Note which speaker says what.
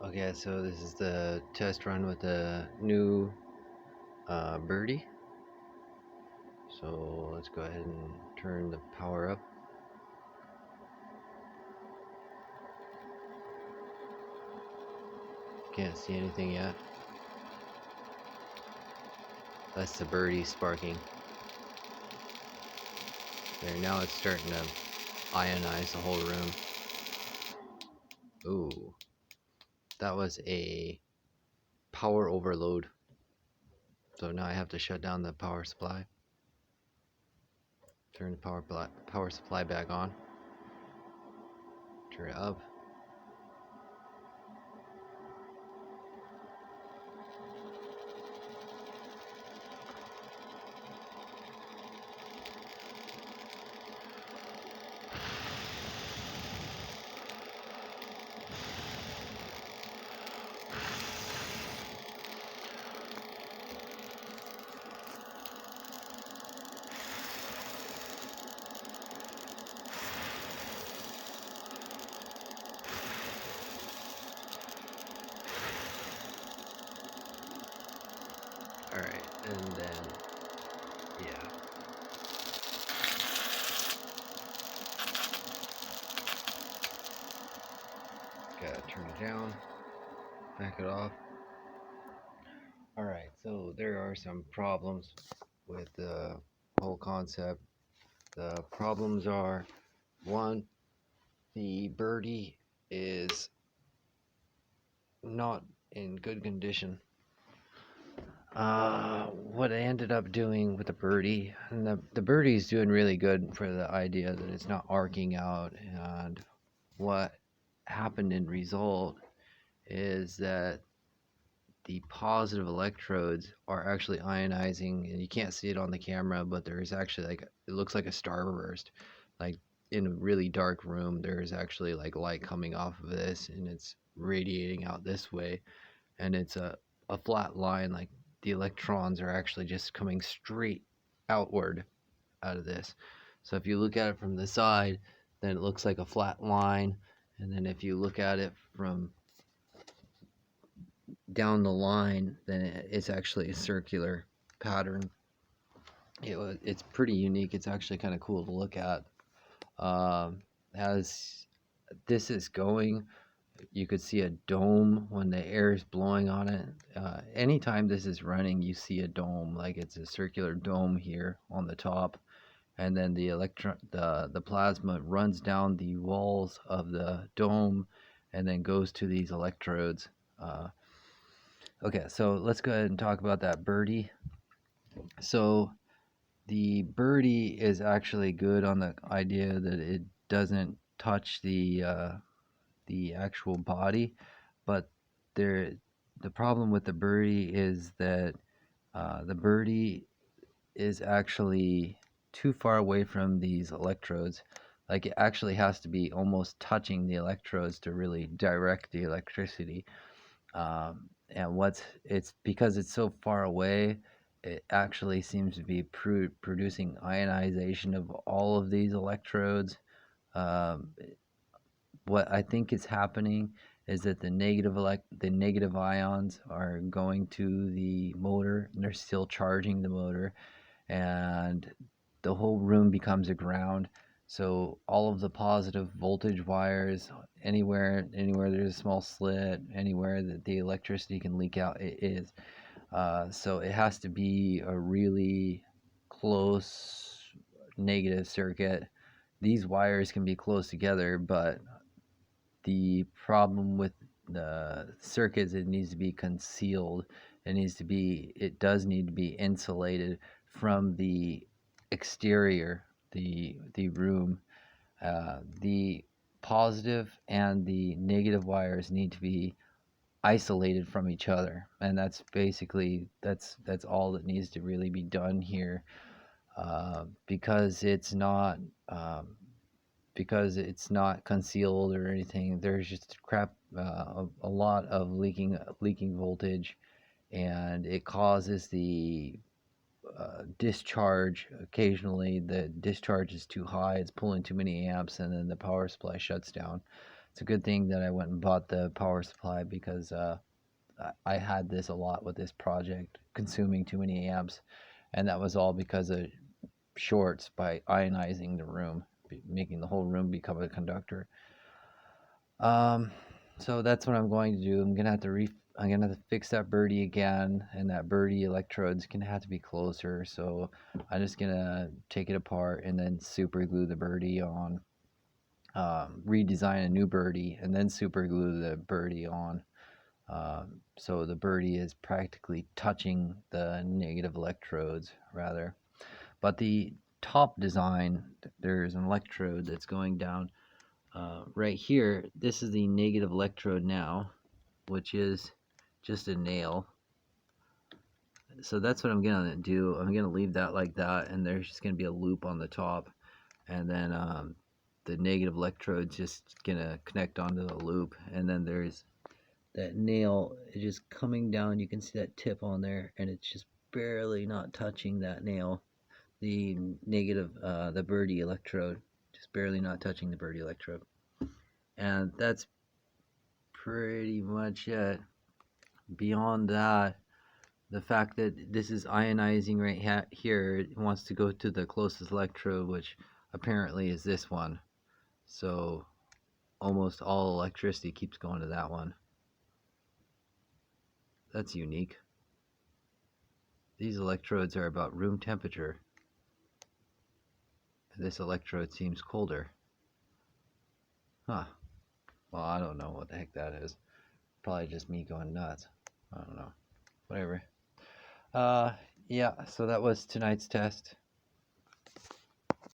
Speaker 1: Okay, so this is the test run with the new Birdy. So let's go ahead and turn the power up. Can't see anything yet. That's the Birdy sparking. There, now it's starting to ionize the whole room. Ooh, that was a power overload. So now I have to shut down the power supply. Turn the power supply back on. Turn it up. Alright, and then, yeah. Gotta turn it down, back it off. Alright, so there are some problems with the whole concept. The problems are, one, the Birdy is not in good condition. What I ended up doing with the Birdy, and the Birdy is doing really good for the idea that it's not arcing out, and what happened in result is that the positive electrodes are actually ionizing, and you can't see it on the camera, but there's actually like, it looks like a starburst. Like in a really dark room, there's actually like light coming off of this, and it's radiating out this way, and it's a flat line. Like the electrons are actually just coming straight outward out of this. So if you look at it from the side, then it looks like a flat line, and then if you look at it from down the line, then it's actually a circular pattern. It's pretty unique. It's actually kind of cool to look at. As this is going, you could see a dome when the air is blowing on it. Anytime this is running, you see a dome, like it's a circular dome here on the top, and then the plasma runs down the walls of the dome and then goes to these electrodes. Okay, so let's go ahead and talk about that Birdy. So the Birdy is actually good on the idea that it doesn't touch the actual body, but the problem with the Birdy is that the Birdy is actually too far away from these electrodes. Like it actually has to be almost touching the electrodes to really direct the electricity. And it's because it's so far away, it actually seems to be producing ionization of all of these electrodes. Um, what I think is happening is that the negative ions are going to the motor, and they're still charging the motor, and the whole room becomes a ground. So all of the positive voltage wires, anywhere there's a small slit, anywhere that the electricity can leak out, it is. So it has to be a really close negative circuit. These wires can be close together, but the problem with the circuits, it needs to be concealed. It does need to be insulated from the exterior, the room. The positive and the negative wires need to be isolated from each other, and that's basically that's all that needs to really be done here. Because it's not concealed or anything. There's just a lot of leaking voltage, and it causes the discharge. Occasionally the discharge is too high, it's pulling too many amps, and then the power supply shuts down. It's a good thing that I went and bought the power supply, because I had this a lot with this project, consuming too many amps, and that was all because of shorts by ionizing the room, making the whole room become a conductor. Um, so that's what I'm going to do. I'm gonna have to fix that birdie again, and that birdie electrode's gonna have to be closer. So I'm just gonna take it apart and then super glue the birdie on. Redesign a new birdie and then super glue the birdie on. So the birdie is practically touching the negative electrodes rather. But the top design, there's an electrode that's going down right here. This is the negative electrode now, which is just a nail. So that's what I'm gonna do. I'm gonna leave that like that, and there's just gonna be a loop on the top, and then the negative electrode's just gonna connect onto the loop, and then there's that nail just coming down. You can see that tip on there, and it's just barely not touching that nail. The negative, the birdie electrode, just barely not touching the birdie electrode. And that's pretty much it. Beyond that, the fact that this is ionizing right here, it wants to go to the closest electrode, which apparently is this one. So almost all electricity keeps going to that one. That's unique. These electrodes are about room temperature. This electrode seems colder. Huh. Well, I don't know what the heck that is. Probably just me going nuts. I don't know. Whatever. Yeah, so that was tonight's test.